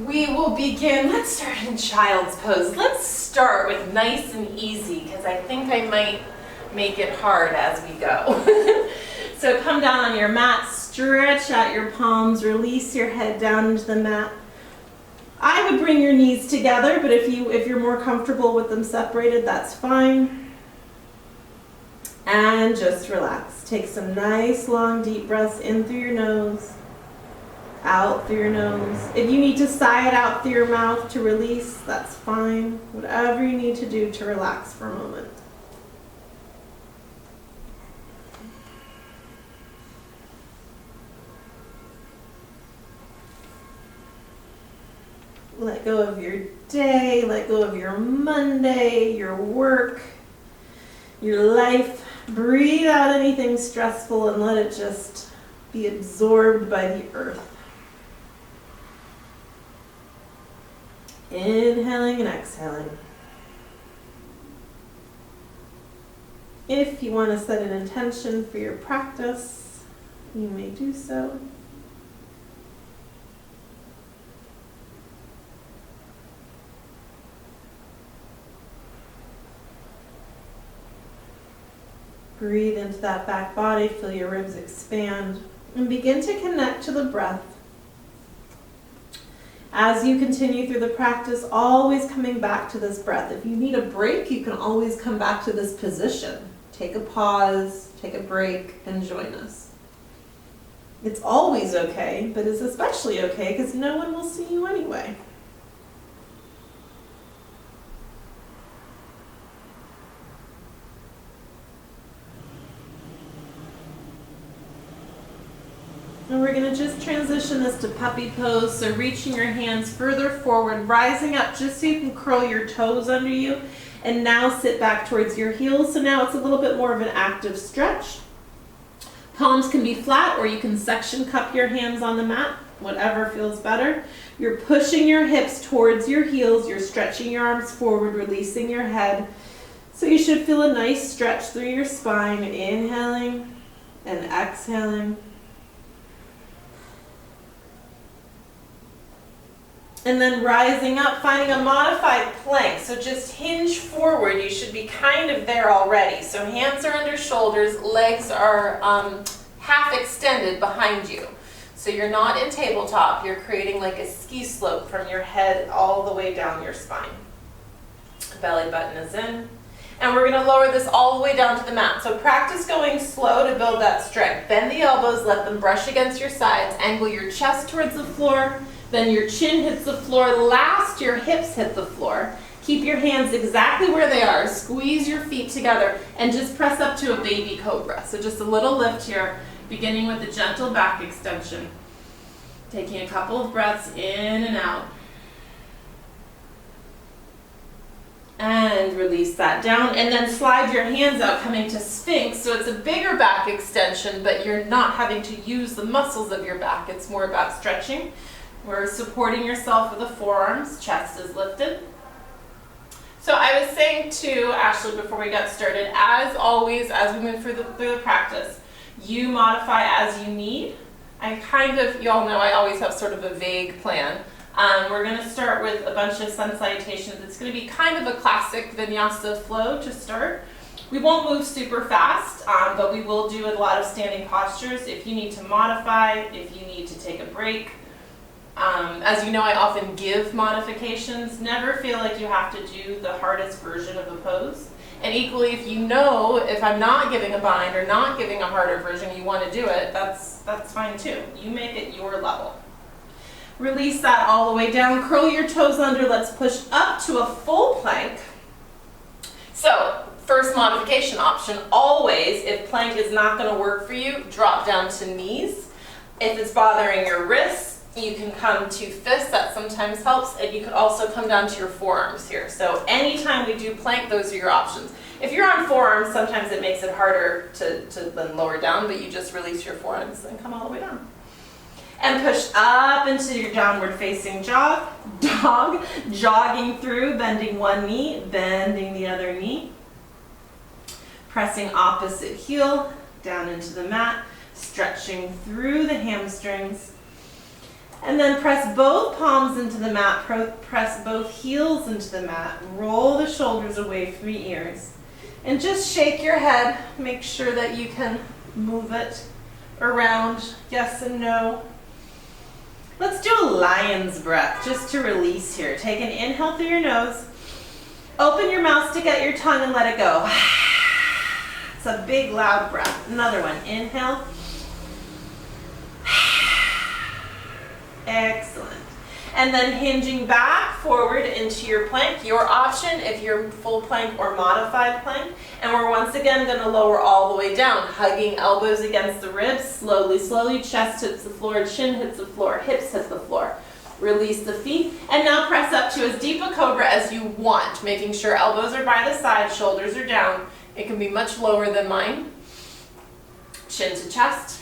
We will begin, let's start in child's pose. Let's start with nice and easy because I think I might make it hard as we go. So come down on your mat, stretch out your palms, release your head down into the mat. I would bring your knees together, but if you're more comfortable with them separated, that's fine. And just relax. Take some nice long deep breaths in through your nose, out through your nose. If you need to sigh it out through your mouth to release, that's fine. Whatever you need to do to relax for a moment. Let go of your day, let go of your Monday, your work, your life. Breathe out anything stressful and let it just be absorbed by the earth. Inhaling and exhaling. If you want to set an intention for your practice, you may do so. Breathe into that back body, feel your ribs expand, and begin to connect to the breath. As you continue through the practice, always coming back to this breath. If you need a break, you can always come back to this position. Take a pause, take a break, and join us. It's always okay, but it's especially okay because no one will see you anyway. And we're going to just transition this to puppy pose, so reaching your hands further forward, rising up just so you can curl your toes under you, and now sit back towards your heels. So now it's a little bit more of an active stretch. Palms can be flat, or you can section cup your hands on the mat, whatever feels better. You're pushing your hips towards your heels, you're stretching your arms forward, releasing your head. So you should feel a nice stretch through your spine, inhaling and exhaling. And then rising up, finding a modified plank. So just hinge forward. You should be kind of there already. So hands are under shoulders, legs are half extended behind you. So you're not in tabletop. You're creating like a ski slope from your head all the way down your spine. Belly button is in. And we're going to lower this all the way down to the mat. So practice going slow to build that strength. Bend the elbows, let them brush against your sides. Angle your chest towards the floor. Then your chin hits the floor. Last, your hips hit the floor. Keep your hands exactly where they are. Squeeze your feet together and just press up to a baby cobra. So just a little lift here, beginning with a gentle back extension. Taking a couple of breaths in and out. And release that down. And then slide your hands out, coming to Sphinx. So it's a bigger back extension, but you're not having to use the muscles of your back. It's more about stretching. We're supporting yourself with the forearms, chest is lifted. So I was saying to Ashley before we got started, as always, as we move through the practice, you modify as you need. You all know I always have sort of a vague plan. We're going to start with a bunch of sun salutations. It's going to be kind of a classic Vinyasa flow to start. We won't move super fast, but we will do a lot of standing postures. If you need to modify, if you need to take a break, as you know, I often give modifications. Never feel like you have to do the hardest version of a pose. And equally, if I'm not giving a bind or not giving a harder version, you want to do it, that's fine too. You make it your level. Release that all the way down. Curl your toes under. Let's push up to a full plank. So, first modification option, always, if plank is not going to work for you, drop down to knees. If it's bothering your wrists, you can come to fists, that sometimes helps, and you could also come down to your forearms here. So anytime we do plank, those are your options. If you're on forearms, sometimes it makes it harder to then lower down, but you just release your forearms and come all the way down. And push up into your downward facing dog, jogging through, bending one knee, bending the other knee. Pressing opposite heel down into the mat, stretching through the hamstrings. And then press both palms into the mat, press both heels into the mat, roll the shoulders away from your ears. And just shake your head, make sure that you can move it around, yes and no. Let's do a lion's breath just to release here. Take an inhale through your nose, open your mouth, stick out your tongue and let it go. It's a big loud breath. Another one, inhale. Excellent. And then hinging back forward into your plank, your option if you're full plank or modified plank. And we're once again going to lower all the way down, hugging elbows against the ribs, slowly, slowly, chest hits the floor, chin hits the floor, hips hit the floor. Release the feet, and now press up to as deep a cobra as you want, making sure elbows are by the side, shoulders are down. It can be much lower than mine. Chin to chest,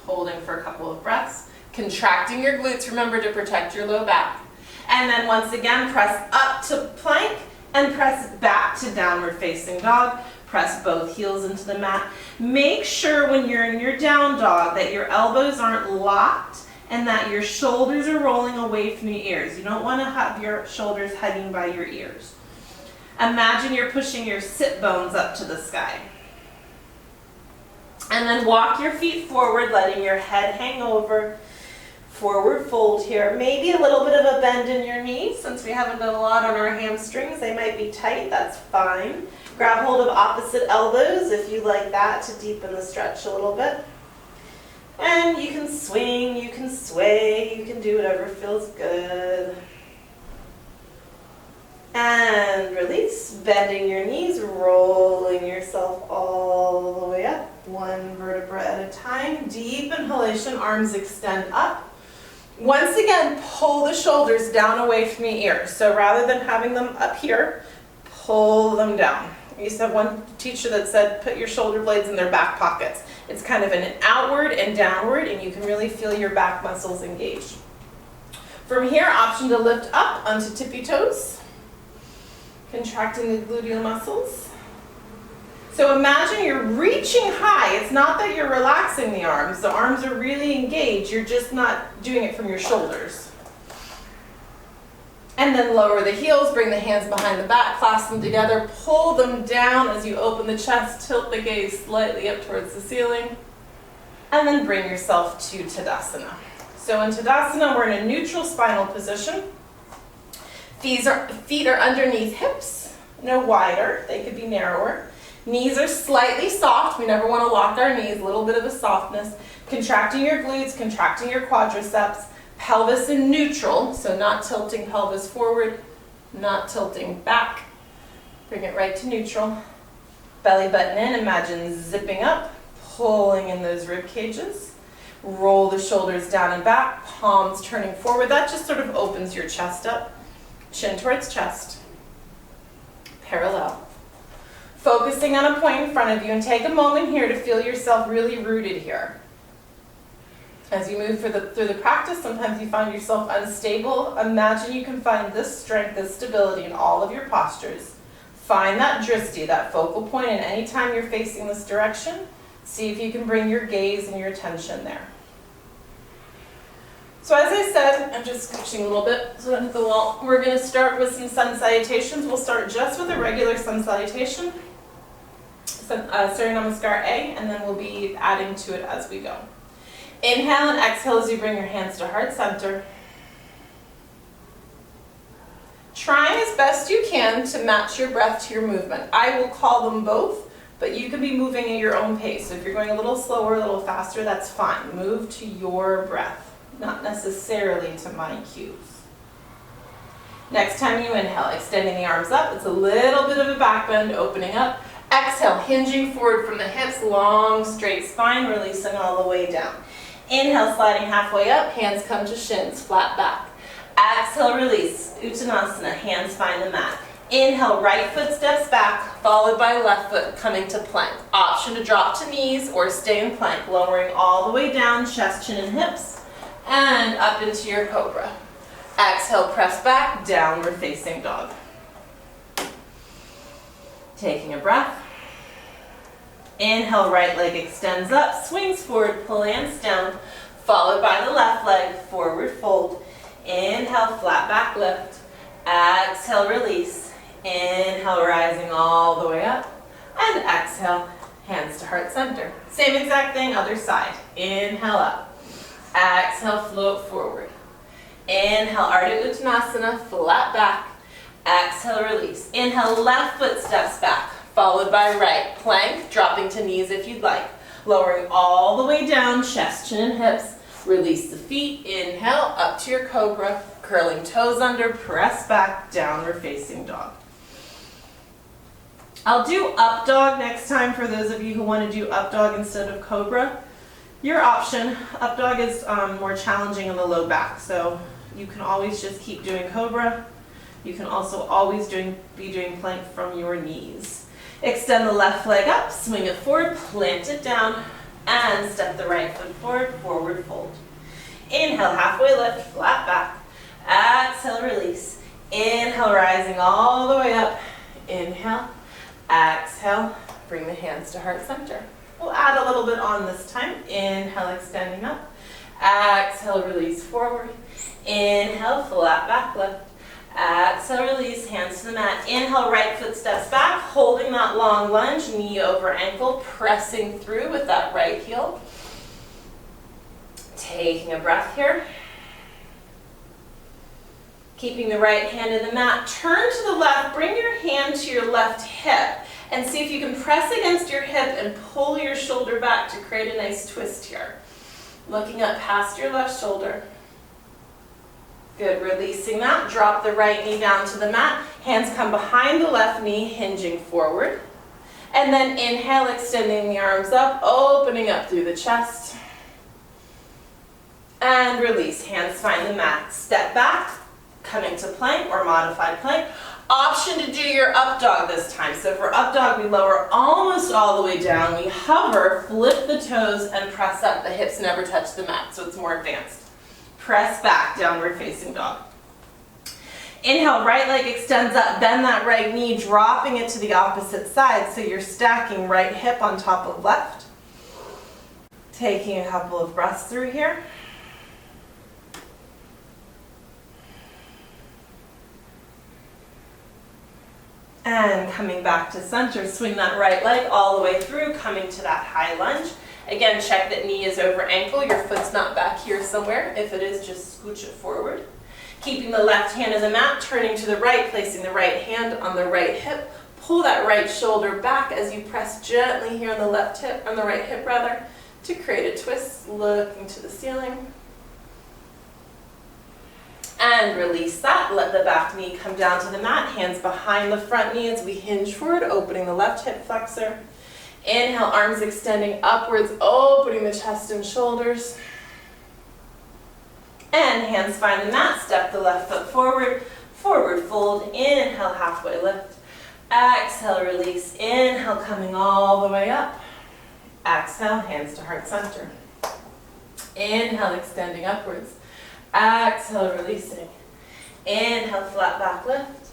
holding for a couple of breaths. Contracting your glutes, remember to protect your low back. And then once again, press up to plank and press back to downward facing dog. Press both heels into the mat. Make sure when you're in your down dog that your elbows aren't locked and that your shoulders are rolling away from your ears. You don't want to have your shoulders hugging by your ears. Imagine you're pushing your sit bones up to the sky. And then walk your feet forward, letting your head hang over. Forward fold here. Maybe a little bit of a bend in your knees. Since we haven't done a lot on our hamstrings, they might be tight. That's fine. Grab hold of opposite elbows if you like that to deepen the stretch a little bit. And you can swing, you can sway, you can do whatever feels good. And release, bending your knees, rolling yourself all the way up, one vertebra at a time. Deep inhalation, arms extend up. Once again, pull the shoulders down away from your ears. So rather than having them up here, pull them down. I used to have one teacher that said, put your shoulder blades in their back pockets. It's kind of an outward and downward, and you can really feel your back muscles engaged. From here, option to lift up onto tippy toes, contracting the gluteal muscles. So imagine you're reaching high. It's not that you're relaxing the arms. The arms are really engaged. You're just not doing it from your shoulders. And then lower the heels, bring the hands behind the back, clasp them together, pull them down as you open the chest, tilt the gaze slightly up towards the ceiling, and then bring yourself to Tadasana. So in Tadasana, we're in a neutral spinal position. Feet are underneath hips, no wider, they could be narrower. Knees are slightly soft, we never want to lock our knees, a little bit of a softness. Contracting your glutes, contracting your quadriceps. Pelvis in neutral, so not tilting pelvis forward, not tilting back. Bring it right to neutral. Belly button in, imagine zipping up, pulling in those rib cages. Roll the shoulders down and back, palms turning forward. That just sort of opens your chest up. Chin towards chest. Parallel. Focusing on a point in front of you, and take a moment here to feel yourself really rooted here. As you move through the practice, sometimes you find yourself unstable. Imagine you can find this strength, this stability in all of your postures. Find that drishti, that focal point, and anytime you're facing this direction, see if you can bring your gaze and your attention there. So as I said, I'm just scooching a little bit so I don't hit the wall. We're going to start with some sun salutations. We'll start just with a regular sun salutation, Surya Namaskar A, and then we'll be adding to it as we go. Inhale and exhale as you bring your hands to heart center. Trying as best you can to match your breath to your movement. I will call them both, but you can be moving at your own pace. So if you're going a little slower, a little faster, that's fine. Move to your breath, not necessarily to my cues. Next time you inhale, extending the arms up. It's a little bit of a back bend, opening up. Exhale, hinging forward from the hips, long straight spine, releasing all the way down. Inhale, sliding halfway up, hands come to shins, flat back. Exhale, release, Uttanasana, hands find the mat. Inhale, right foot steps back, followed by left foot coming to plank. Option to drop to knees or stay in plank, lowering all the way down, chest, chin, and hips, and up into your cobra. Exhale, press back, downward facing dog. Taking a breath. Inhale, right leg extends up, swings forward, plants down. followed by the left leg, forward fold. Inhale, flat back lift. Exhale, release. Inhale, rising all the way up. And exhale, hands to heart center. Same exact thing, other side. Inhale up. Exhale, float forward. Inhale, Ardha Uttanasana, flat back. Exhale, release. Inhale, left foot steps back, followed by right. Plank, dropping to knees if you'd like. Lowering all the way down, chest, chin, and hips. Release the feet. Inhale, up to your cobra. Curling toes under, press back, downward facing dog. I'll do up dog next time for those of you who want to do up dog instead of cobra. Your option. Up dog is more challenging in the low back, so you can always just keep doing cobra. You can also always be doing plank from your knees. Extend the left leg up, swing it forward, plant it down, and step the right foot forward, forward fold. Inhale, halfway lift, flat back. Exhale, release. Inhale, rising all the way up. Inhale, exhale, bring the hands to heart center. We'll add a little bit on this time. Inhale, extending up. Exhale, release forward. Inhale, flat back lift. Exhale, release, hands to the mat. Inhale, right foot steps back, holding that long lunge, knee over ankle, pressing through with that right heel. Taking a breath here. Keeping the right hand in the mat. Turn to the left, bring your hand to your left hip, and see if you can press against your hip and pull your shoulder back to create a nice twist here. Looking up past your left shoulder. Good, releasing that. Drop the right knee down to the mat. Hands come behind the left knee, hinging forward. And then inhale, extending the arms up, opening up through the chest. And release, hands find the mat. Step back, coming to plank or modified plank. Option to do your up dog this time. So for up dog, we lower almost all the way down. We hover, flip the toes, and press up. The hips never touch the mat, so it's more advanced. Press back, downward facing dog. Inhale, right leg extends up, bend that right knee, dropping it to the opposite side, so you're stacking right hip on top of left. Taking a couple of breaths through here. And coming back to center, swing that right leg all the way through, coming to that high lunge. Again, check that knee is over ankle, your foot's not back here somewhere. If it is, just scooch it forward. Keeping the left hand in the mat, turning to the right, placing the right hand on the right hip. Pull that right shoulder back as you press gently here on the left hip, on the right hip rather, to create a twist, looking to the ceiling. And release that. Let the back knee come down to the mat, hands behind the front knee as we hinge forward, opening the left hip flexor. Inhale, arms extending upwards, opening the chest and shoulders. And hands find the mat, step the left foot forward, forward fold. Inhale, halfway lift. Exhale, release. Inhale, coming all the way up. Exhale, hands to heart center. Inhale, extending upwards. Exhale, releasing. Inhale, flat back lift.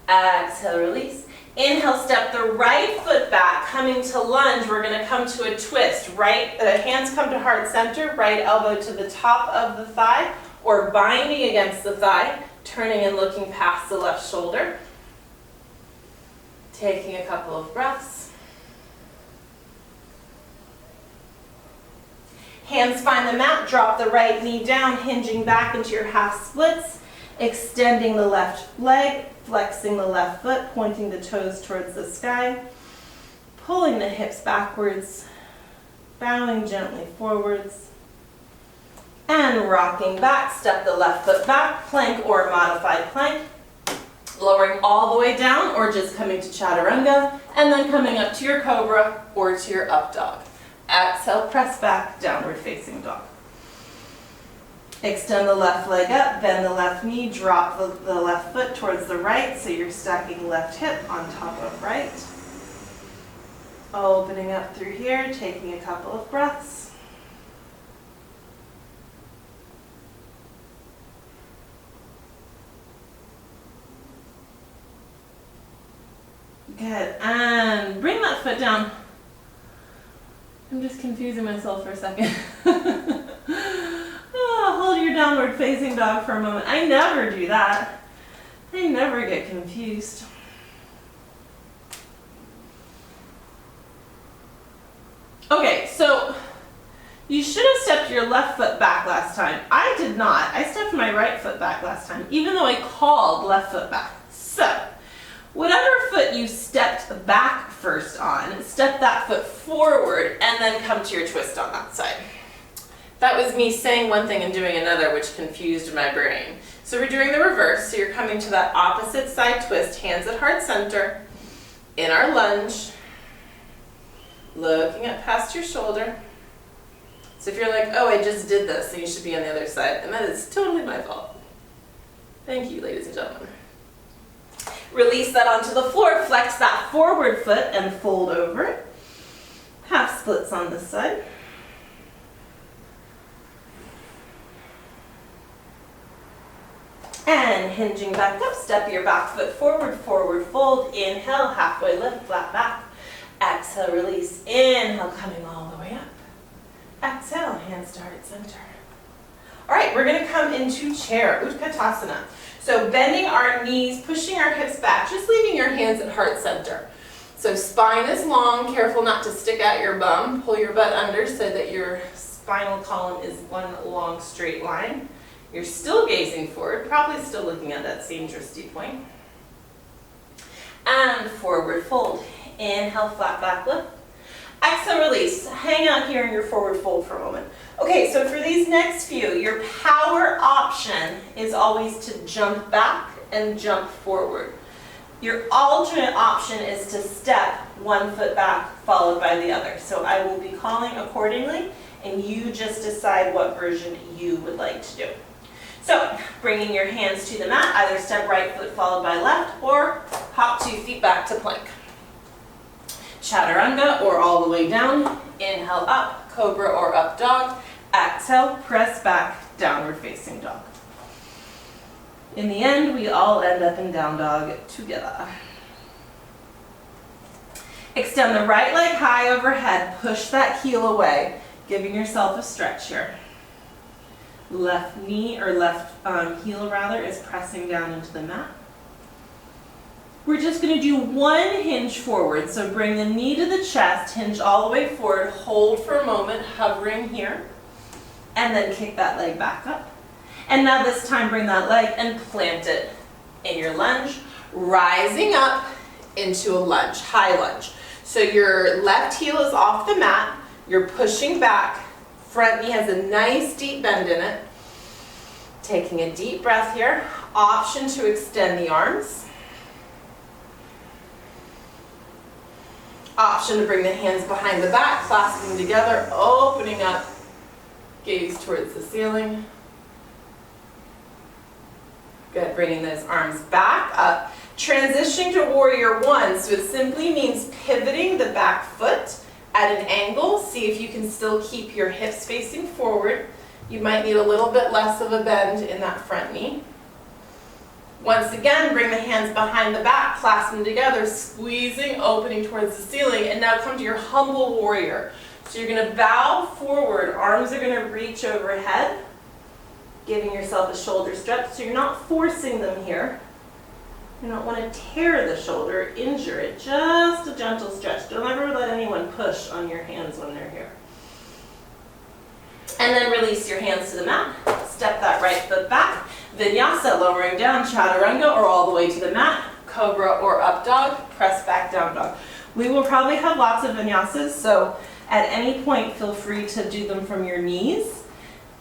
Exhale, release. Inhale, step the right foot back, coming to lunge. We're going to come to a twist. Hands come to heart center, right elbow to the top of the thigh, or binding against the thigh, turning and looking past the left shoulder. Taking a couple of breaths. Hands find the mat, drop the right knee down, hinging back into your half splits, extending the left leg, flexing the left foot, pointing the toes towards the sky, pulling the hips backwards, bowing gently forwards, and rocking back. Step the left foot back, plank or modified plank, lowering all the way down or just coming to chaturanga, and then coming up to your cobra or to your up dog. Exhale, press back, downward facing dog. Extend the left leg up, bend the left knee, drop the left foot towards the right, so you're stacking left hip on top of right. Opening up through here, taking a couple of breaths. Good, and bring that foot down. I'm just confusing myself for a second. downward facing dog for a moment. I never do that. I never get confused. Okay, so you should have stepped your left foot back last time. I did not. I stepped my right foot back last time, even though I called left foot back. So, whatever foot you stepped back first on, step that foot forward and then come to your twist on that side. That was me saying one thing and doing another, which confused my brain. So we're doing the reverse. So you're coming to that opposite side twist, hands at heart center, in our lunge, looking up past your shoulder. So if you're like, oh, I just did this, and you should be on the other side, and that is totally my fault. Thank you, ladies and gentlemen. Release that onto the floor, flex that forward foot and fold over it. Half splits on this side. And hinging back up, step your back foot forward, forward fold. Inhale, halfway lift, flat back. Exhale, release. Inhale, coming all the way up. Exhale, hands to heart center. All right, we're gonna come into chair, Utkatasana. So bending our knees, pushing our hips back, just leaving your hands at heart center. So spine is long, careful not to stick out your bum. Pull your butt under so that your spinal column is one long straight line. You're still gazing forward, probably still looking at that same drishti point. And forward fold. Inhale, flat back lift. Exhale, release. Hang out here in your forward fold for a moment. Okay, so for these next few, your power option is always to jump back and jump forward. Your alternate option is to step one foot back followed by the other. So I will be calling accordingly, and you just decide what version you would like to do. So bringing your hands to the mat, either step right foot followed by left or hop 2 feet back to plank. Chaturanga or all the way down. Inhale up, cobra or up dog. Exhale, press back, downward facing dog. In the end, we all end up in down dog together. Extend the right leg high overhead, push that heel away, giving yourself a stretch here. Left knee or left heel rather is pressing down into the mat. We're just going to do one hinge forward. So bring the knee to the chest, hinge all the way forward, hold for a moment, hovering here, and then kick that leg back up. And now this time bring that leg and plant it in your lunge, rising up into a lunge, high lunge. So your left heel is off the mat, you're pushing back, front knee has a nice deep bend in it. Taking a deep breath here, option to extend the arms. Option to bring the hands behind the back, clasping together, opening up, gaze towards the ceiling. Good, bringing those arms back up. Transitioning to warrior one, so it simply means pivoting the back foot at an angle. See if you can still keep your hips facing forward. You might need a little bit less of a bend in that front knee. Once again, bring the hands behind the back, clasp them together, squeezing, opening towards the ceiling, and now come to your humble warrior. So you're going to bow forward, arms are going to reach overhead, giving yourself a shoulder stretch, so you're not forcing them here. You don't want to tear the shoulder, injure it, just a gentle stretch. Don't ever let anyone push on your hands when they're here. And then release your hands to the mat, step that right foot back. Vinyasa, lowering down, chaturanga, or all the way to the mat, cobra or up dog, press back, down dog. We will probably have lots of vinyasas, so at any point feel free to do them from your knees,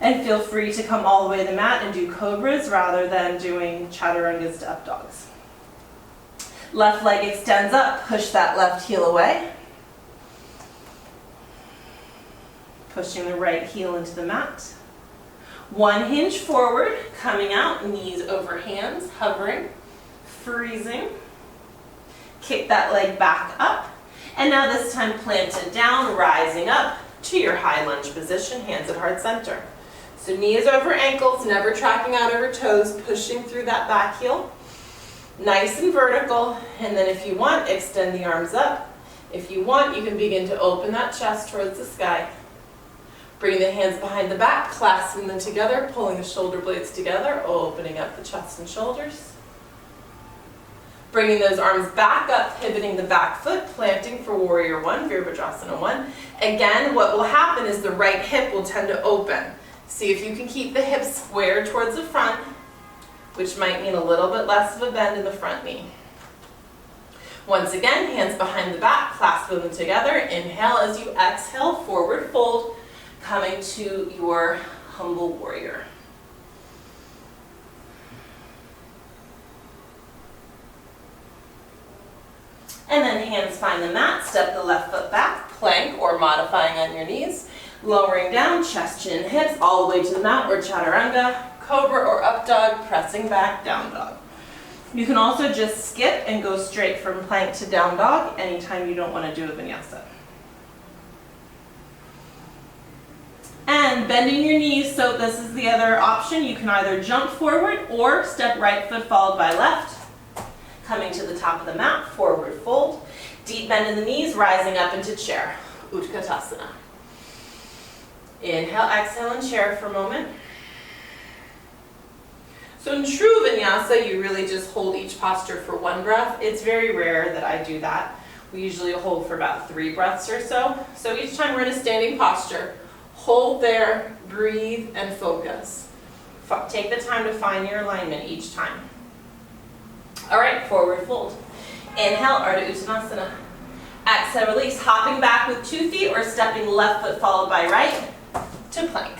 and feel free to come all the way to the mat and do cobras rather than doing chaturangas to up dogs. Left leg extends up, push that left heel away. Pushing the right heel into the mat. One hinge forward, coming out, knees over hands, hovering, freezing. Kick that leg back up. And now this time planted down, rising up to your high lunge position, hands at heart center. So knees over ankles, never tracking out over toes, pushing through that back heel. Nice and vertical. And then if you want, extend the arms up. If you want, you can begin to open that chest towards the sky. Bringing the hands behind the back, clasping them together, pulling the shoulder blades together, opening up the chest and shoulders. Bringing those arms back up, pivoting the back foot, planting for Warrior One, Virabhadrasana 1. Again, what will happen is the right hip will tend to open. See if you can keep the hips square towards the front, which might mean a little bit less of a bend in the front knee. Once again, hands behind the back, clasping them together. Inhale as you exhale, forward fold, coming to your humble warrior. And then hands find the mat, step the left foot back, plank or modifying on your knees, lowering down, chest, chin, hips, all the way to the mat or chaturanga, cobra or up dog, pressing back, down dog. You can also just skip and go straight from plank to down dog anytime you don't want to do a vinyasa. And bending your knees, so this is the other option. You can either jump forward or step right foot followed by left. Coming to the top of the mat, forward fold. Deep bend in the knees, rising up into chair, Utkatasana. Inhale, exhale, and chair for a moment. So in true vinyasa, you really just hold each posture for one breath. It's very rare that I do that. We usually hold for about 3 breaths or so. So each time we're in a standing posture, hold there, breathe, and focus. Take the time to find your alignment each time. All right, forward fold. Inhale, Ardha Uttanasana. Exhale, release, hopping back with 2 feet or stepping left foot followed by right to plank.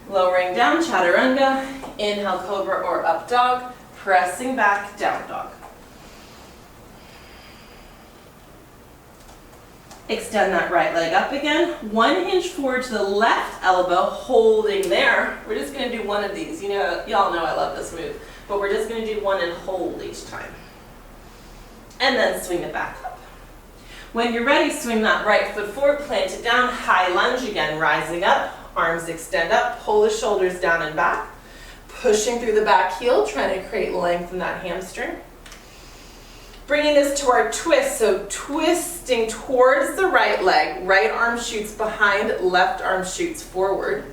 Lowering down, chaturanga. Inhale, cobra or up dog. Pressing back, down dog. Extend that right leg up again. 1 hinge forward to the left elbow, holding there. We're just going to do one of these. You know, y'all know I love this move, but we're just going to do one and hold each time. And then swing it back up. When you're ready, swing that right foot forward, plant it down, high lunge again, rising up, arms extend up, pull the shoulders down and back, pushing through the back heel, trying to create length in that hamstring. Bringing this to our twist, so twisting towards the right leg, right arm shoots behind, left arm shoots forward.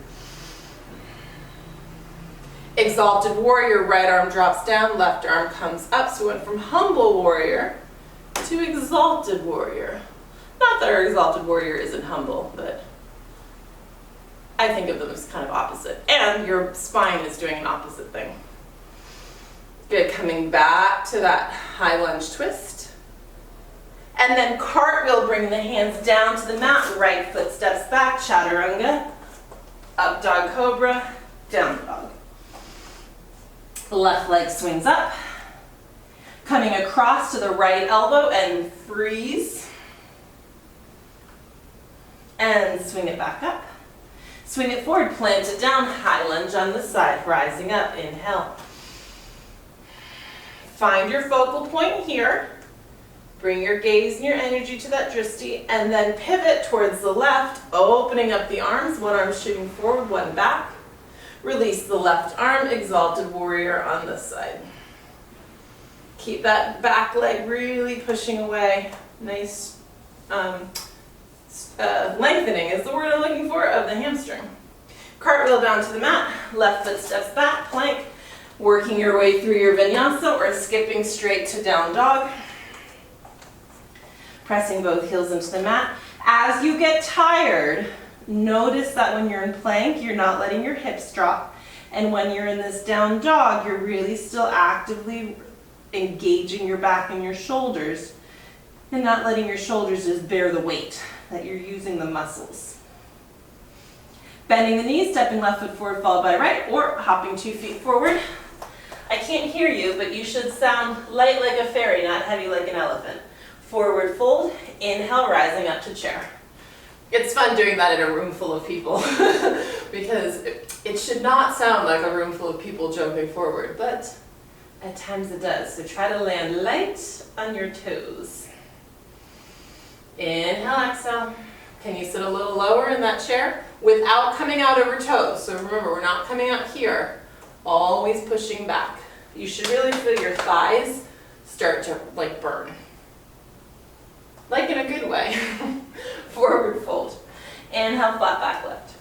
Exalted warrior, right arm drops down, left arm comes up. So we went from humble warrior to exalted warrior. Not that our exalted warrior isn't humble, but I think of them as kind of opposite. And your spine is doing an opposite thing. Good, coming back to that high lunge twist. And then cartwheel, bringing the hands down to the mat, right foot steps back, chaturanga, up dog cobra, down dog. Left leg swings up, coming across to the right elbow and freeze. And swing it back up. Swing it forward, plant it down, high lunge on the side, rising up, inhale. Find your focal point here. Bring your gaze and your energy to that drishti, and then pivot towards the left, opening up the arms, one arm shooting forward, one back. Release the left arm, exalted warrior on this side. Keep that back leg really pushing away. Nice lengthening is the word I'm looking for of the hamstring. Cartwheel down to the mat, left foot steps back, plank. Working your way through your vinyasa or skipping straight to down dog. Pressing both heels into the mat. As you get tired, notice that when you're in plank, you're not letting your hips drop. And when you're in this down dog, you're really still actively engaging your back and your shoulders and not letting your shoulders just bear the weight, that you're using the muscles. Bending the knees, stepping left foot forward followed by right, or hopping 2 feet forward. I can't hear you, but you should sound light like a fairy, not heavy like an elephant. Forward fold, inhale, rising up to chair. It's fun doing that in a room full of people because it should not sound like a room full of people jumping forward, but at times it does. So try to land light on your toes. Inhale, exhale. Can you sit a little lower in that chair without coming out over toes? So remember, we're not coming out here, always pushing back. You should really feel your thighs start to like burn. Like in a good way. Forward fold. Inhale, flat back lift.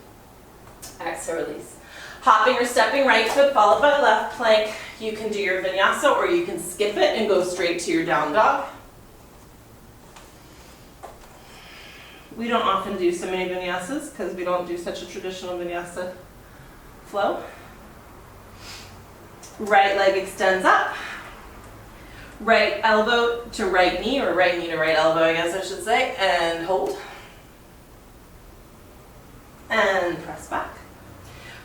exhale, release. Hopping or stepping right foot followed by left plank. You can do your vinyasa or you can skip it and go straight to your down dog. We don't often do so many vinyasas because we don't do such a traditional vinyasa flow. Right leg extends up. Right elbow to right knee, or right knee to right elbow, I guess I should say, and hold. And press back.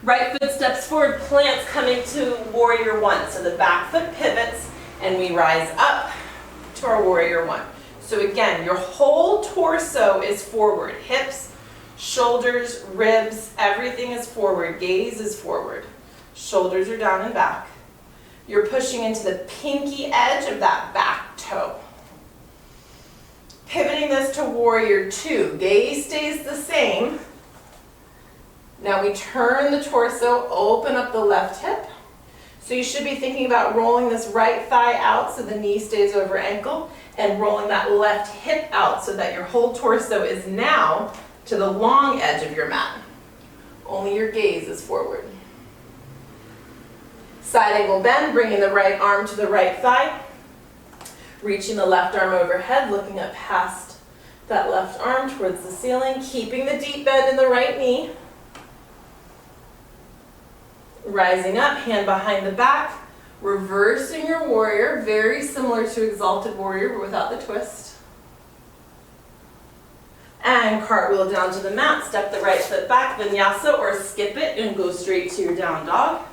Right foot steps forward, plants coming to warrior one. So the back foot pivots and we rise up to our warrior one. So again, your whole torso is forward. Hips, shoulders, ribs, everything is forward. Gaze is forward. Shoulders are down and back. You're pushing into the pinky edge of that back toe. Pivoting this to warrior two. Gaze stays the same. Now we turn the torso, open up the left hip. So you should be thinking about rolling this right thigh out so the knee stays over ankle, and rolling that left hip out so that your whole torso is now to the long edge of your mat. Only your gaze is forward. Side angle bend, bringing the right arm to the right thigh. Reaching the left arm overhead, looking up past that left arm towards the ceiling, keeping the deep bend in the right knee. Rising up, hand behind the back, reversing your warrior, very similar to exalted warrior but without the twist. And cartwheel down to the mat, step the right foot back, vinyasa, or skip it and go straight to your down dog.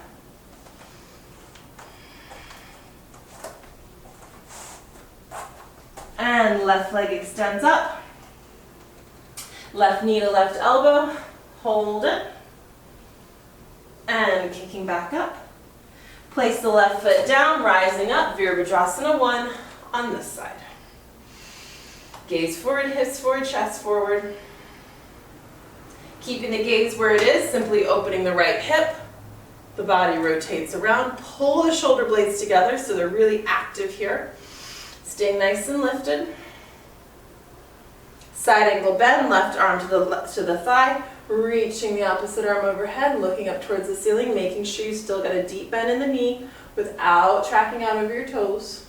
And left leg extends up. Left knee to left elbow, hold it. And kicking back up. Place the left foot down, rising up, Virabhadrasana 1 on this side. Gaze forward, hips forward, chest forward. Keeping the gaze where it is, simply opening the right hip. The body rotates around. Pull the shoulder blades together so they're really active here. Staying nice and lifted. Side angle bend, left arm to the thigh. Reaching the opposite arm overhead, looking up towards the ceiling, making sure you still got a deep bend in the knee without tracking out over your toes.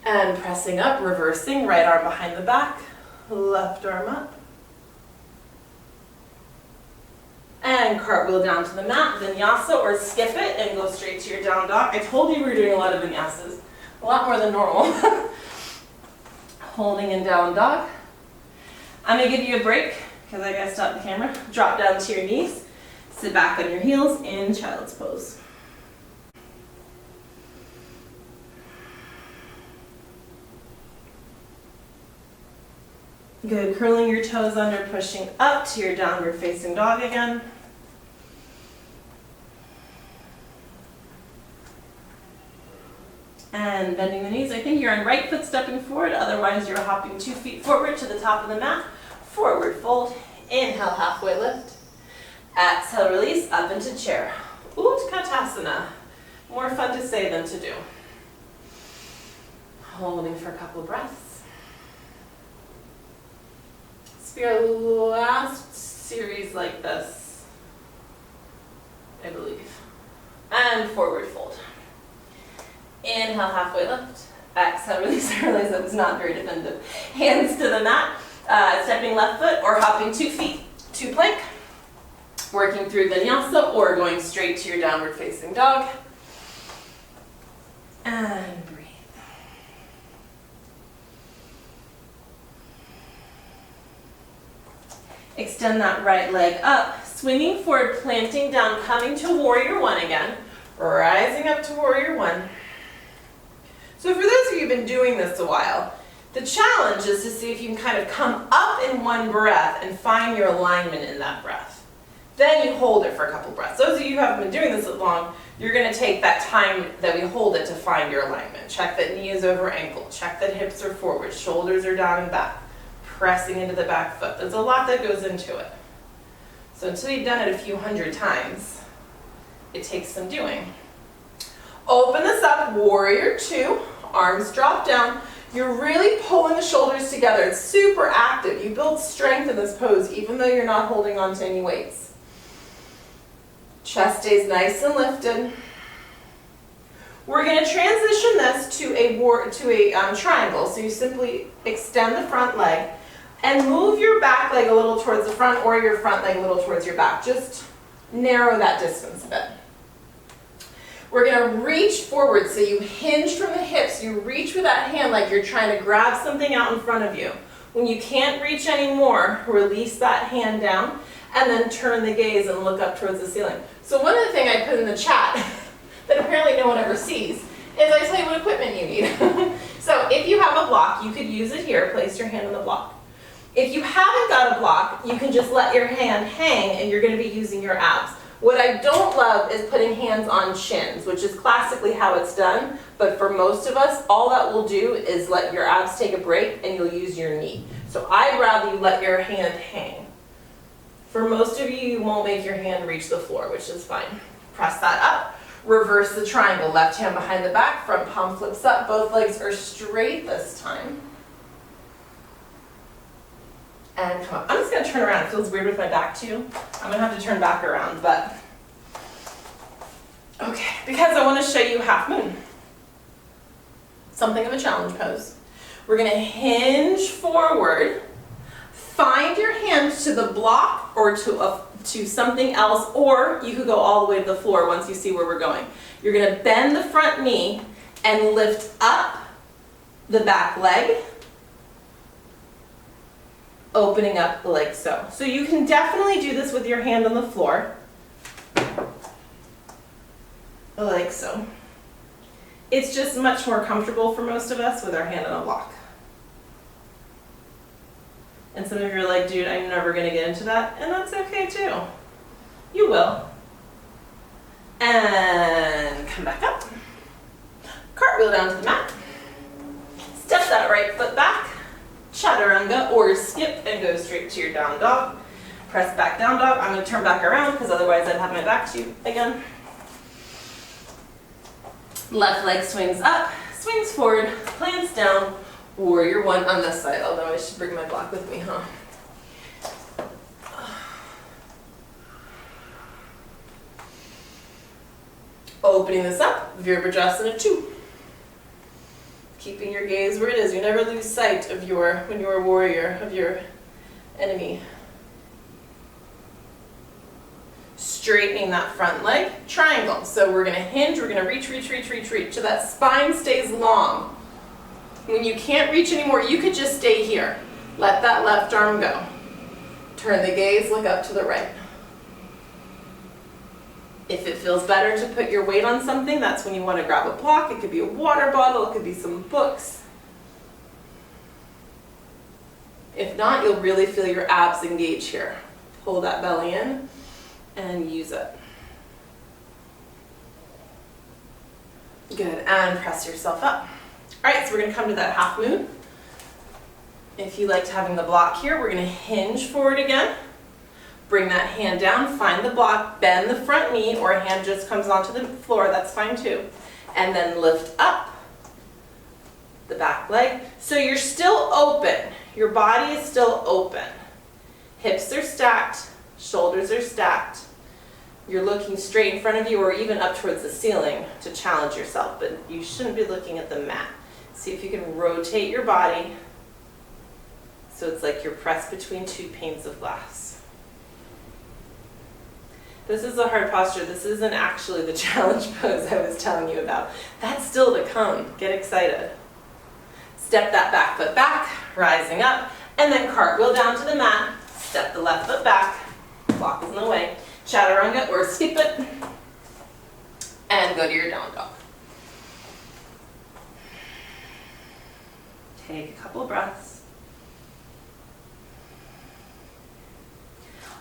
And pressing up, reversing, right arm behind the back, left arm up. And cartwheel down to the mat, vinyasa, or skip it and go straight to your down dog. I told you we were doing a lot of vinyasas, a lot more than normal. Holding in down dog. I'm going to give you a break, because I gotta stop the camera. Drop down to your knees, sit back on your heels in child's pose. Good, curling your toes under, pushing up to your downward facing dog again. And bending the knees. I think you're on right foot stepping forward, otherwise you're hopping 2 feet forward to the top of the mat. Forward fold, inhale, halfway lift. Exhale, release, up into chair. Utkatasana. More fun to say than to do. Holding for a couple of breaths. This will be our last series like this, I believe. And forward fold. Inhale, halfway lift. Exhale, release. I realize that was not very definitive. Hands to the mat. Stepping left foot or hopping 2 feet to plank. Working through vinyasa or going straight to your downward facing dog. And breathe. Extend that right leg up, swinging forward, planting down, coming to warrior one again. Rising up to warrior one. So for those of you who've been doing this a while, the challenge is to see if you can kind of come up in one breath and find your alignment in that breath. Then you hold it for a couple breaths. Those of you who haven't been doing this long, you're going to take that time that we hold it to find your alignment. Check that knee is over ankle. Check that hips are forward. Shoulders are down and back. Pressing into the back foot. There's a lot that goes into it. So until you've done it a few hundred times, it takes some doing. Open this up, warrior two. Arms drop down. You're really pulling the shoulders together. It's super active. You build strength in this pose even though you're not holding on to any weights. Chest stays nice and lifted. We're going to transition this to a triangle. So you simply extend the front leg and move your back leg a little towards the front or your front leg a little towards your back. Just narrow that distance a bit. We're going to reach forward. So you hinge from the hips. You reach with that hand like you're trying to grab something out in front of you. When you can't reach anymore, release that hand down and then turn the gaze and look up towards the ceiling. So one of the things I put in the chat that apparently no one ever sees is I tell you what equipment you need. So if you have a block, you could use it here. Place your hand on the block. If you haven't got a block, you can just let your hand hang and you're going to be using your abs. What I don't love is putting hands on shins, which is classically how it's done, but for most of us, all that will do is let your abs take a break and you'll use your knee. So I'd rather you let your hand hang. For most of you, you won't make your hand reach the floor, which is fine. Press that up. Reverse the triangle. Left hand behind the back, front palm flips up. Both legs are straight this time. And come up. I'm just going to turn around. It feels weird with my back too. I'm going to have to turn back around, but okay, because I want to show you half moon. Something of a challenge pose. We're going to hinge forward. Find your hand to the block or to something else, or you could go all the way to the floor once you see where we're going. You're going to bend the front knee and lift up the back leg, opening up like so. So you can definitely do this with your hand on the floor, like so. It's just much more comfortable for most of us with our hand on a block. And some of you are like, dude, I'm never going to get into that. And that's okay too. You will. And come back up. Cartwheel down to the mat. Step that right foot back. Chaturanga or skip and go straight to your down dog. Press back down dog. I'm going to turn back around because otherwise I'd have my back to you again. Left leg swings up, swings forward, plants down. Warrior one on this side, although I should bring my block with me, huh? Opening this up, Virabhadrasana 2. Keeping your gaze where it is. You never lose sight of when you're a warrior, of your enemy. Straightening that front leg, triangle. So we're going to hinge, we're going to reach, so that spine stays long. When you can't reach anymore, you could just stay here. Let that left arm go. Turn the gaze, look up to the right. If it feels better to put your weight on something, that's when you want to grab a block. It could be a water bottle, it could be some books. If not, you'll really feel your abs engage here. Pull that belly in and use it. Good, and press yourself up. All right, so we're going to come to that half moon. If you liked having the block here, we're going to hinge forward again. Bring that hand down, find the block, bend the front knee, or a hand just comes onto the floor, that's fine too. And then lift up the back leg. So you're still open. Your body is still open. Hips are stacked, shoulders are stacked. You're looking straight in front of you or even up towards the ceiling to challenge yourself, but you shouldn't be looking at the mat. See if you can rotate your body so it's like you're pressed between two panes of glass. This is a hard posture. This isn't actually the challenge pose I was telling you about. That's still to come. Get excited. Step that back foot back, rising up, and then cartwheel down to the mat. Step the left foot back. Block is in the way. Chaturanga or skip it. And go to your down dog. Take a couple of breaths.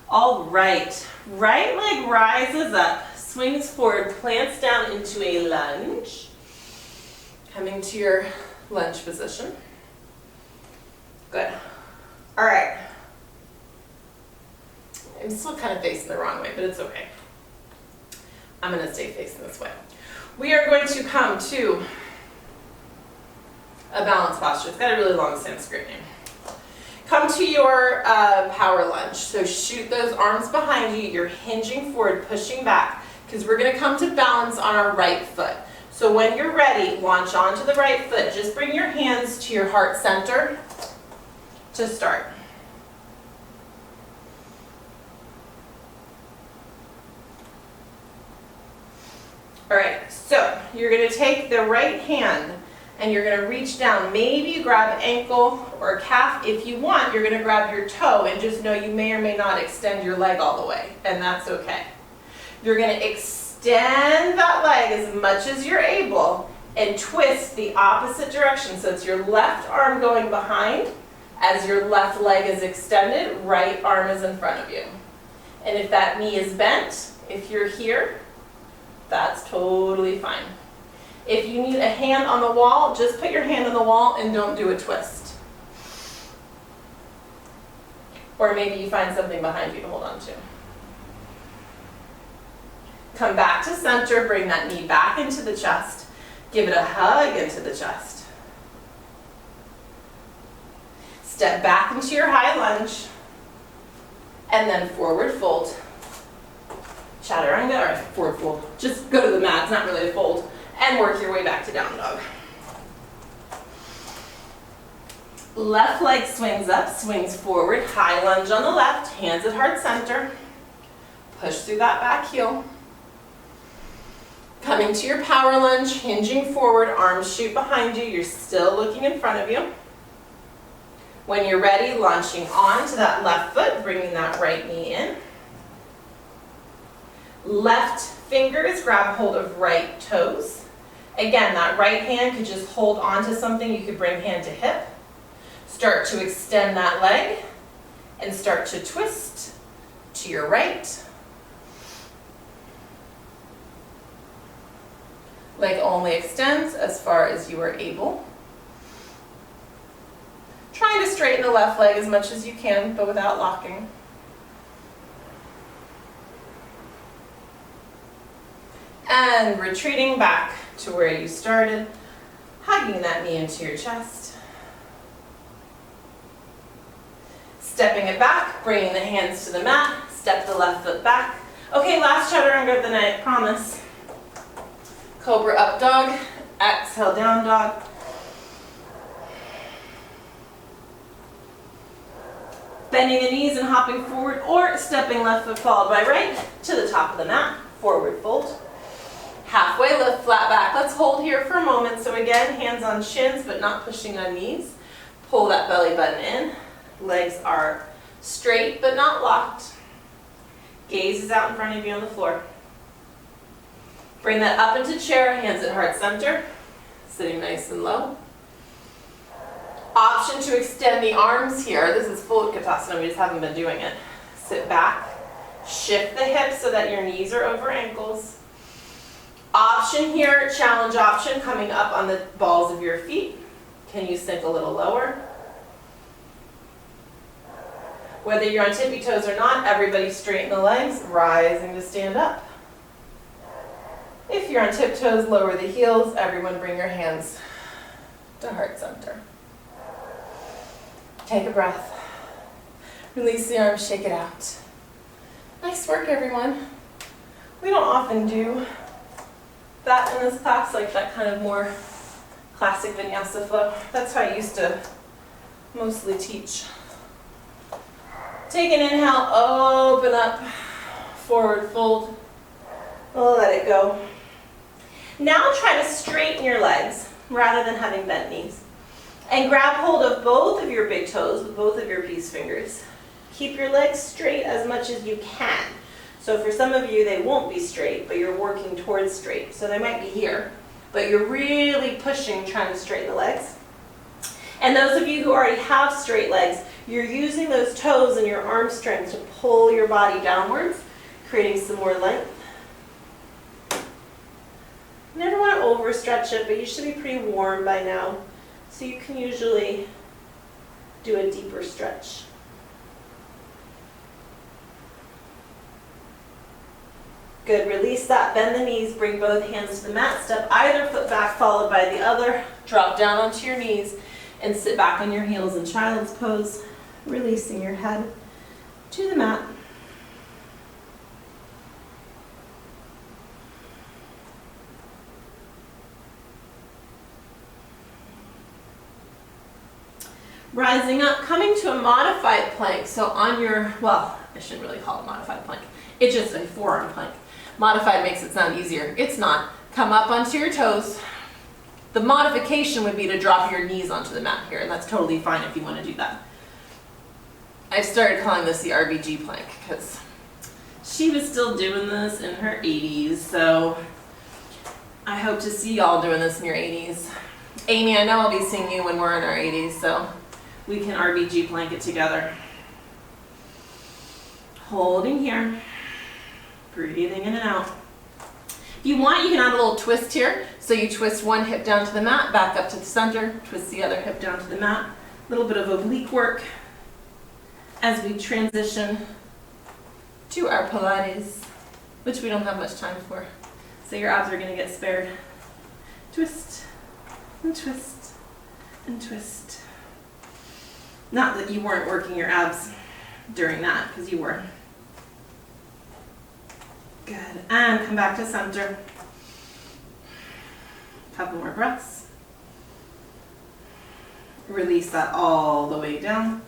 All right. Right leg rises up, swings forward, plants down into a lunge. Coming to your lunge position. Good. All right. I'm still kind of facing the wrong way, but it's okay. I'm going to stay facing this way. We are going to come to a balance posture. It's got a really long Sanskrit name. Come to your power lunge. So shoot those arms behind you. You're hinging forward, pushing back, because we're going to come to balance on our right foot. So when you're ready, launch onto the right foot. Just bring your hands to your heart center to start. All right, so you're going to take the right hand and you're going to reach down. Maybe you grab ankle or calf. If you want, you're going to grab your toe, and just know you may or may not extend your leg all the way, and that's okay. You're going to extend that leg as much as you're able and twist the opposite direction. So it's your left arm going behind as your left leg is extended, right arm is in front of you. And if that knee is bent, if you're here, that's totally fine. If you need a hand on the wall, just put your hand on the wall and don't do a twist. Or maybe you find something behind you to hold on to. Come back to center, bring that knee back into the chest. Give it a hug into the chest. Step back into your high lunge. And then forward fold. Chaturanga, or forward fold. Just go to the mat, it's not really a fold. And work your way back to down dog. Left leg swings up, swings forward, high lunge on the left, hands at heart center. Push through that back heel. Coming to your power lunge, hinging forward, arms shoot behind you, you're still looking in front of you. When you're ready, launching on to that left foot, bringing that right knee in. Left fingers grab hold of right toes. Again, that right hand could just hold on to something. You could bring hand to hip. Start to extend that leg and start to twist to your right. Leg only extends as far as you are able. Trying to straighten the left leg as much as you can, but without locking. And retreating back to where you started, hugging that knee into your chest. Stepping it back, bringing the hands to the mat, step the left foot back. Okay, last chaturanga of the night, promise. Cobra up dog, exhale down dog. Bending the knees and hopping forward, or stepping left foot followed by right to the top of the mat, forward fold. Halfway lift, flat back. Let's hold here for a moment. So again, hands on shins, but not pushing on knees. Pull that belly button in. Legs are straight, but not locked. Gaze is out in front of you on the floor. Bring that up into chair, hands at heart center. Sitting nice and low. Option to extend the arms here. This is full Utkatasana, we just haven't been doing it. Sit back. Shift the hips so that your knees are over ankles. Option here, challenge option, coming up on the balls of your feet. Can you sink a little lower? Whether you're on tippy toes or not, everybody straighten the legs, rising to stand up. If you're on tiptoes, lower the heels. Everyone bring your hands to heart center. Take a breath. Release the arms, shake it out. Nice work, everyone. We don't often do that in this class, like that kind of more classic Vinyasa flow. That's how I used to mostly teach. Take an inhale, open up, forward fold. Let it go. Now try to straighten your legs rather than having bent knees. And grab hold of both of your big toes with both of your peace fingers. Keep your legs straight as much as you can. So for some of you, they won't be straight, but you're working towards straight. So they might be here, but you're really pushing, trying to straighten the legs. And those of you who already have straight legs, you're using those toes and your arm strength to pull your body downwards, creating some more length. Never want to overstretch it, but you should be pretty warm by now. So you can usually do a deeper stretch. Good, release that, bend the knees, bring both hands to the mat, step either foot back followed by the other, drop down onto your knees and sit back on your heels in child's pose. releasing your head to the mat. Rising up, coming to a modified plank. So on your, well, I shouldn't really call it a modified plank. It's just a forearm plank. Modified makes it sound easier. It's not. Come up onto your toes. The modification would be to drop your knees onto the mat here, and that's totally fine if you want to do that. I've started calling this the RBG plank because she was still doing this in her 80s, so I hope to see y'all doing this in your 80s. Amy, I know I'll be seeing you when we're in our 80s, so we can RBG plank it together. Holding here, breathing in and out. If you want, you can add a little twist here. So you twist one hip down to the mat, back up to the center, twist the other hip down to the mat. A little bit of oblique work as we transition to our Pilates, which we don't have much time for. So your abs are going to get spared. Twist and twist and twist. Not that you weren't working your abs during that, because you were. Good. And come back to center. Couple more breaths. Release that all the way down.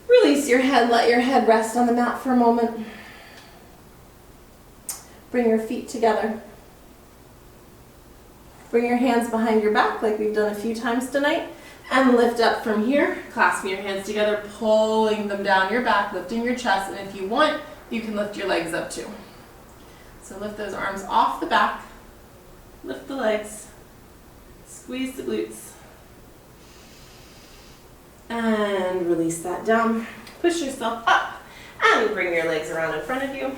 Release your head. Let your head rest on the mat for a moment. Bring your feet together. Bring your hands behind your back like we've done a few times tonight. And lift up from here. Clasping your hands together, pulling them down your back, lifting your chest. And if you want, you can lift your legs up too. So lift those arms off the back. Lift the legs. Squeeze the glutes. And release that down. Push yourself up. And bring your legs around in front of you.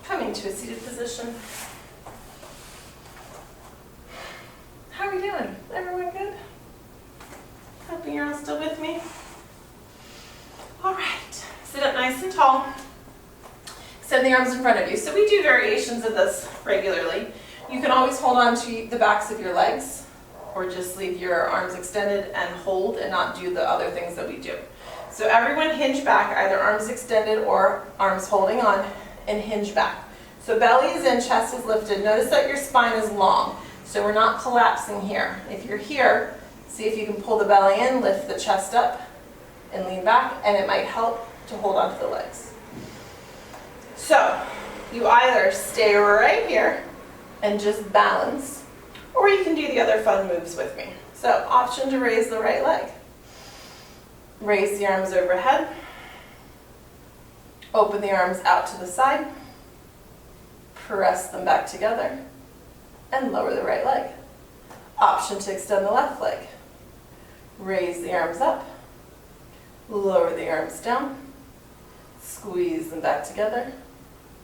Coming to a seated position. How are we doing? Everyone good? Hoping you're all still with me. All right. Sit up nice and tall. Extend the arms in front of you. So we do variations of this regularly. You can always hold on to the backs of your legs or just leave your arms extended and hold and not do the other things that we do. So everyone hinge back, either arms extended or arms holding on, and hinge back. So belly is in, chest is lifted. Notice that your spine is long, so we're not collapsing here. If you're here, see if you can pull the belly in, lift the chest up, and lean back, and it might help to hold on to the legs. So you either stay right here and just balance, or you can do the other fun moves with me. So option to raise the right leg. Raise the arms overhead. Open the arms out to the side. Press them back together. And lower the right leg. Option to extend the left leg. Raise the arms up. Lower the arms down. Squeeze them back together.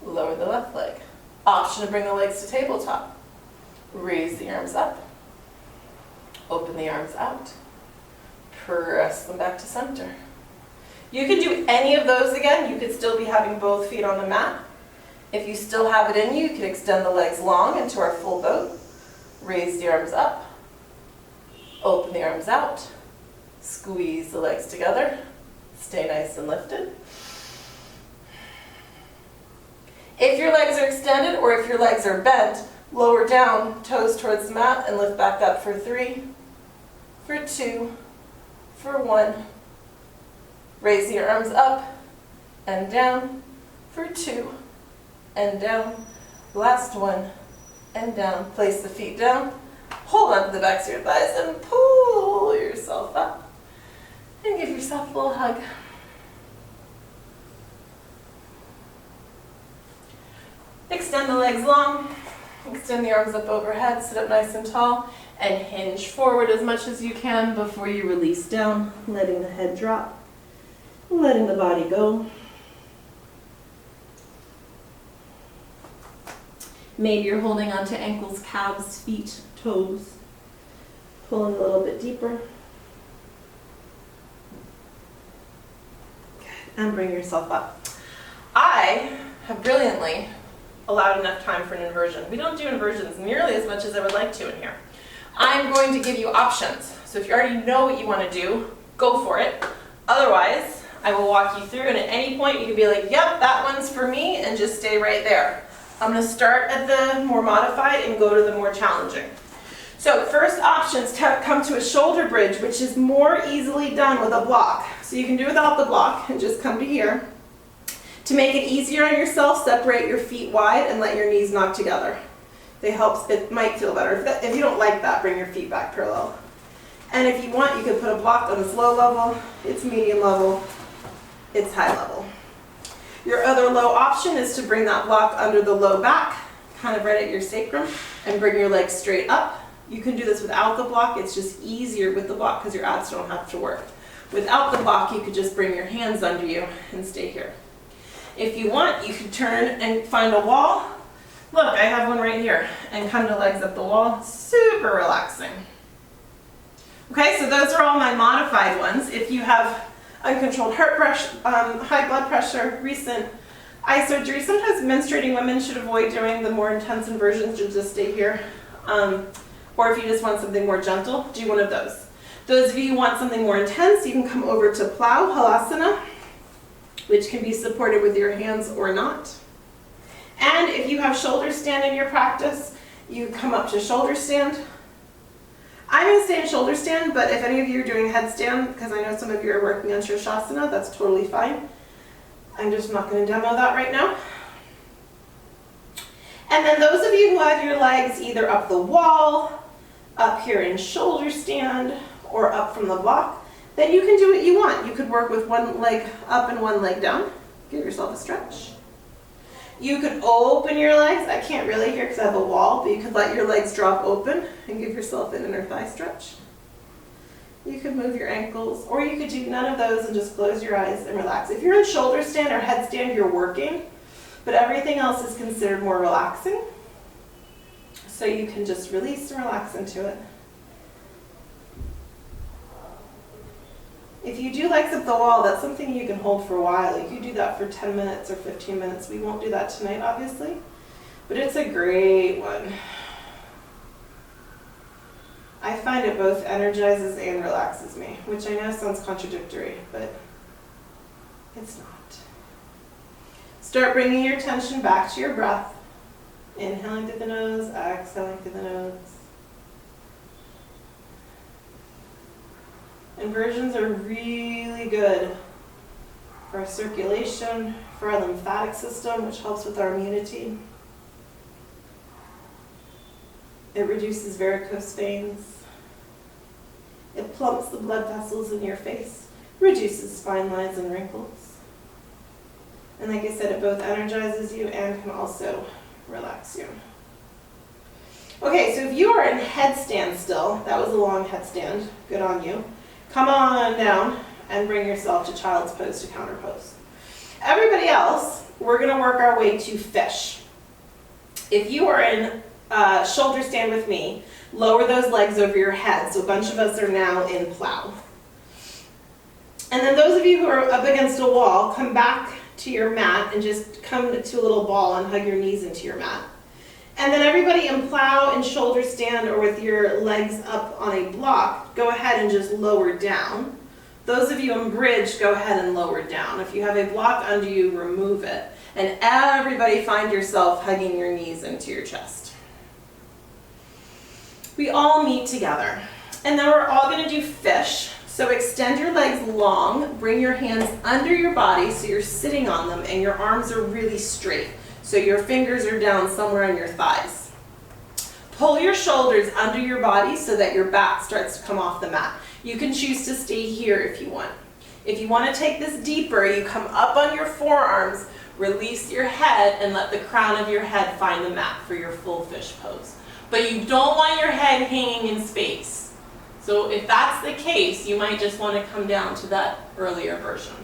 Lower the left leg. Option to bring the legs to tabletop. Raise the arms up. Open the arms out. Press them back to center. You can do any of those again. You could still be having both feet on the mat. If you still have it in you, you can extend the legs long into our full boat. Raise the arms up. Open the arms out. Squeeze the legs together. Stay nice and lifted. If your legs are extended or if your legs are bent, lower down, toes towards the mat, and lift back up for 3, for 2, for 1. Raise your arms up and down for 2 and down. Last one and down. Place the feet down. Hold on to the backs of your thighs and pull yourself up. And give yourself a little hug. Extend the legs long. Extend the arms up overhead. Sit up nice and tall. And hinge forward as much as you can before you release down. Letting the head drop. Letting the body go. Maybe you're holding onto ankles, calves, feet, toes. Pulling a little bit deeper. Good. And bring yourself up. I have brilliantly allowed enough time for an inversion. We don't do inversions nearly as much as I would like to in here. I'm going to give you options. So if you already know what you want to do, go for it. Otherwise, I will walk you through, and at any point you can be like, yep, that one's for me, and just stay right there. I'm going to start at the more modified and go to the more challenging. So first options come to a shoulder bridge, which is more easily done with a block. So you can do without the block and just come to here. To make it easier on yourself, separate your feet wide and let your knees knock together. It might feel better. If you don't like that, bring your feet back parallel. And if you want, you could put a block on this low level, it's medium level, it's high level. Your other low option is to bring that block under the low back, kind of right at your sacrum, and bring your legs straight up. You can do this without the block. It's just easier with the block because your abs don't have to work. Without the block, you could just bring your hands under you and stay here. If you want, you could turn and find a wall. Look, I have one right here, and come to legs up the wall. Super relaxing. Okay, so those are all my modified ones. If you have uncontrolled heart pressure, high blood pressure, recent eye surgery, sometimes menstruating women should avoid doing the more intense inversions, just stay here. Or if you just want something more gentle, do one of those. Those of you who want something more intense, you can come over to plow, halasana, which can be supported with your hands or not. And if you have shoulder stand in your practice, you come up to shoulder stand. I'm going to stay in shoulder stand, but if any of you are doing headstand, because I know some of you are working on Shirshasana, that's totally fine. I'm just not going to demo that right now. And then those of you who have your legs either up the wall, up here in shoulder stand, or up from the block, then you can do what you want. You could work with one leg up and one leg down. Give yourself a stretch. You could open your legs. I can't really here because I have a wall, but you could let your legs drop open and give yourself an inner thigh stretch. You could move your ankles, or you could do none of those and just close your eyes and relax. If you're in shoulder stand or headstand, you're working, but everything else is considered more relaxing. So you can just release and relax into it. If you do legs up the wall, that's something you can hold for a while. You can do that for 10 minutes or 15 minutes. We won't do that tonight, obviously, but it's a great one. I find it both energizes and relaxes me, which I know sounds contradictory, but it's not. Start bringing your attention back to your breath. Inhaling through the nose, exhaling through the nose. Inversions are really good for our circulation, for our lymphatic system, which helps with our immunity. It reduces varicose veins. It plumps the blood vessels in your face, reduces spine lines and wrinkles. And like I said, it both energizes you and can also relax you. Okay, so if you are in headstand still, that was a long headstand, good on you. Come on down and bring yourself to child's pose to counter pose. Everybody else, we're going to work our way to fish. If you are in shoulder stand with me, lower those legs over your head. So a bunch of us are now in plow. And then those of you who are up against a wall, come back to your mat and just come to a little ball and hug your knees into your mat. And then everybody in plow and shoulder stand or with your legs up on a block, go ahead and just lower down. Those of you in bridge, go ahead and lower down. If you have a block under you, remove it. And everybody find yourself hugging your knees into your chest. We all meet together. And then we're all going to do fish. So extend your legs long, bring your hands under your body so you're sitting on them and your arms are really straight. So your fingers are down somewhere on your thighs. Pull your shoulders under your body so that your back starts to come off the mat. You can choose to stay here if you want. If you want to take this deeper, you come up on your forearms, release your head, and let the crown of your head find the mat for your full fish pose. But you don't want your head hanging in space. So if that's the case, you might just want to come down to that earlier version.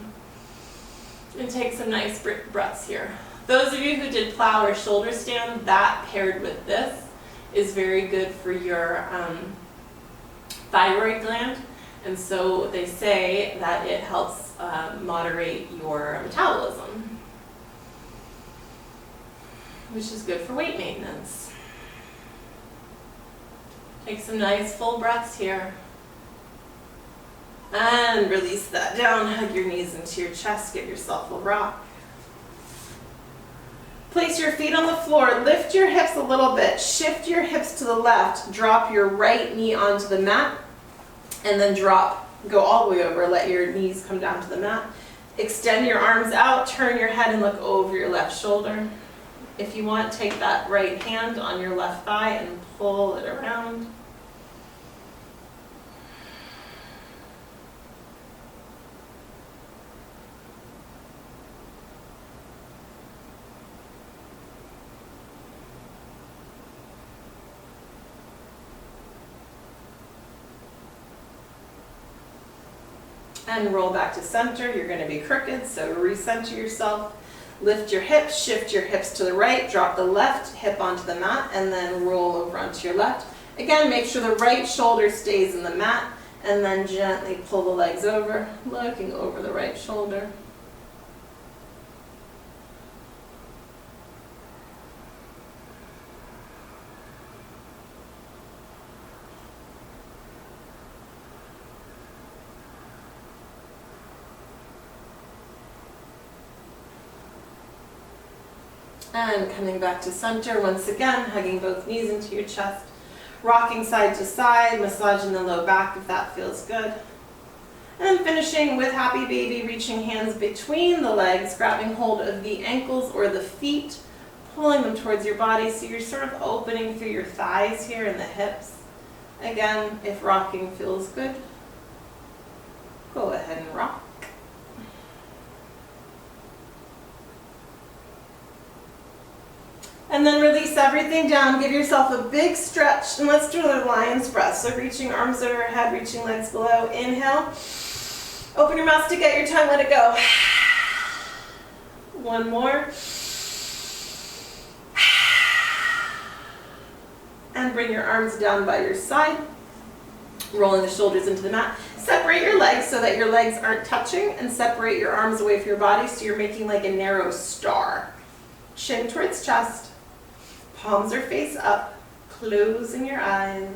And take some nice breaths here. Those of you who did plow or shoulder stand, that paired with this is very good for your thyroid gland. And so they say that it helps moderate your metabolism, which is good for weight maintenance. Take some nice full breaths here. And release that down, hug your knees into your chest, give yourself a rock. Place your feet on the floor, lift your hips a little bit, shift your hips to the left, drop your right knee onto the mat, and then go all the way over, let your knees come down to the mat. Extend your arms out, turn your head and look over your left shoulder. If you want, take that right hand on your left thigh and pull it around. And roll back to center. You're going to be crooked, so recenter yourself. Lift your hips, shift your hips to the right, drop the left hip onto the mat, and then roll over onto your left. Again, make sure the right shoulder stays in the mat, and then gently pull the legs over, looking over the right shoulder. And coming back to center once again, hugging both knees into your chest, rocking side to side, massaging the low back if that feels good. And finishing with happy baby, reaching hands between the legs, grabbing hold of the ankles or the feet, pulling them towards your body so you're sort of opening through your thighs here and the hips. Again, if rocking feels good, go ahead and rock. And then release everything down. Give yourself a big stretch. And let's do another lion's breath. So reaching arms overhead, reaching legs below. Inhale. Open your mouth, stick out your tongue, let it go. One more. And bring your arms down by your side. Rolling the shoulders into the mat. Separate your legs so that your legs aren't touching, and separate your arms away from your body so you're making like a narrow star. Chin towards chest. Palms are face up, closing your eyes,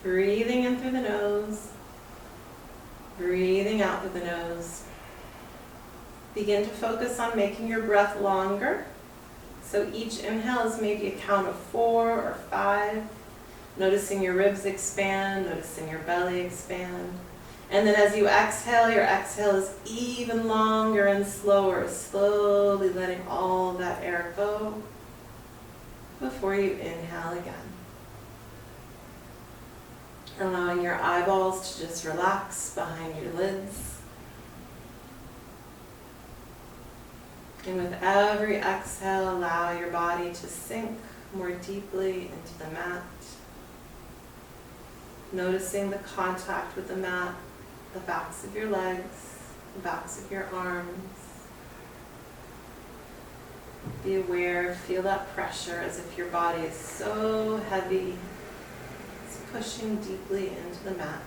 breathing in through the nose, breathing out through the nose. Begin to focus on making your breath longer. So each inhale is maybe a count of 4 or 5, noticing your ribs expand, noticing your belly expand. And then as you exhale, your exhale is even longer and slower, slowly letting all that air go before you inhale again. Allowing your eyeballs to just relax behind your lids. And with every exhale, allow your body to sink more deeply into the mat. Noticing the contact with the mat, the backs of your legs, the backs of your arms. Be aware, feel that pressure as if your body is so heavy, it's pushing deeply into the mat.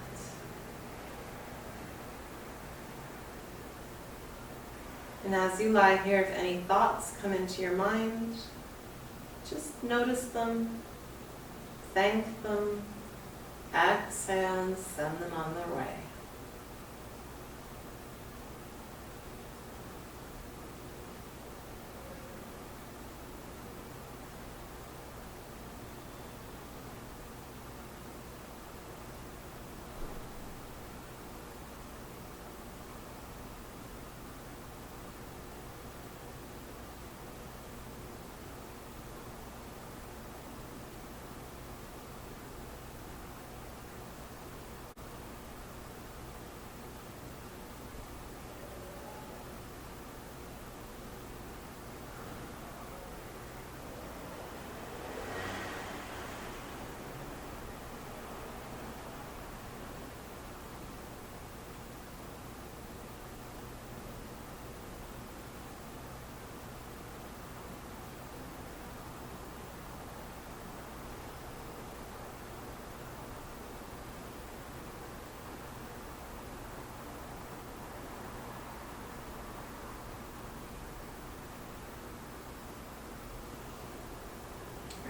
And as you lie here, if any thoughts come into your mind, just notice them, thank them, exhale and send them on their way.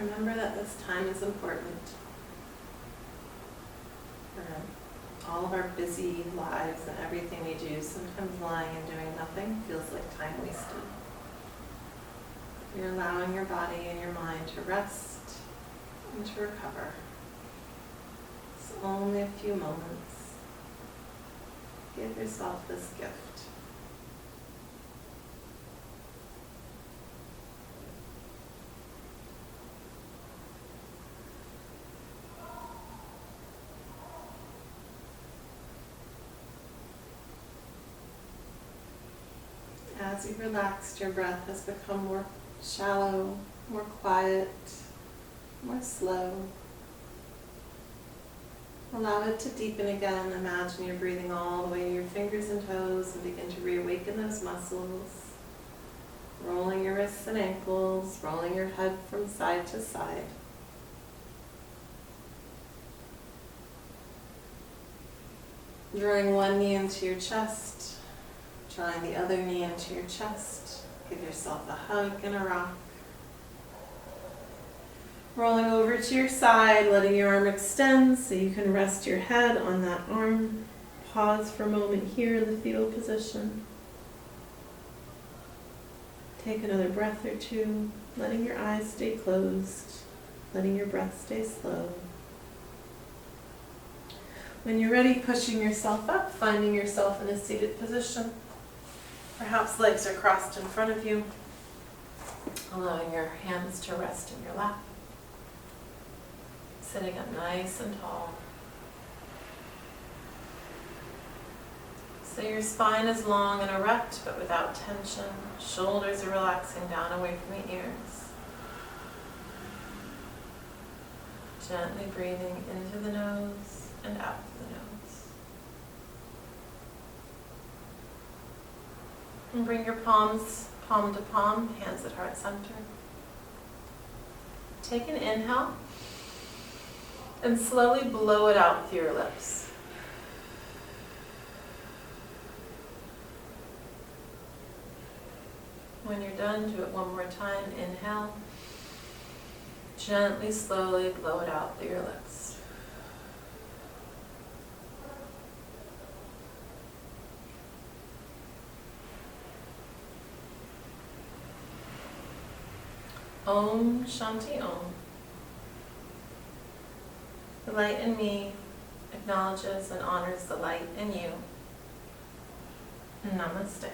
Remember that this time is important for all of our busy lives and everything we do, sometimes lying and doing nothing feels like time wasted. You're allowing your body and your mind to rest and to recover. It's only a few moments. Give yourself this gift. As you've relaxed, your breath has become more shallow, more quiet, more slow. Allow it to deepen again. Imagine you're breathing all the way to your fingers and toes and begin to reawaken those muscles. Rolling your wrists and ankles, rolling your head from side to side. Drawing one knee into your chest, drawing the other knee into your chest. Give yourself a hug and a rock. Rolling over to your side, letting your arm extend so you can rest your head on that arm. Pause for a moment here in the fetal position. Take another breath or two, letting your eyes stay closed, letting your breath stay slow. When you're ready, pushing yourself up, finding yourself in a seated position. Perhaps legs are crossed in front of you, allowing your hands to rest in your lap. Sitting up nice and tall. So your spine is long and erect, but without tension. Shoulders are relaxing down away from the ears. Gently breathing into the nose and out through the nose. And bring your palms palm to palm, hands at heart center. Take an inhale and slowly blow it out through your lips. When you're done, do it one more time. Inhale. Gently, slowly blow it out through your lips. Om Shanti Om. The light in me acknowledges and honors the light in you. Namaste.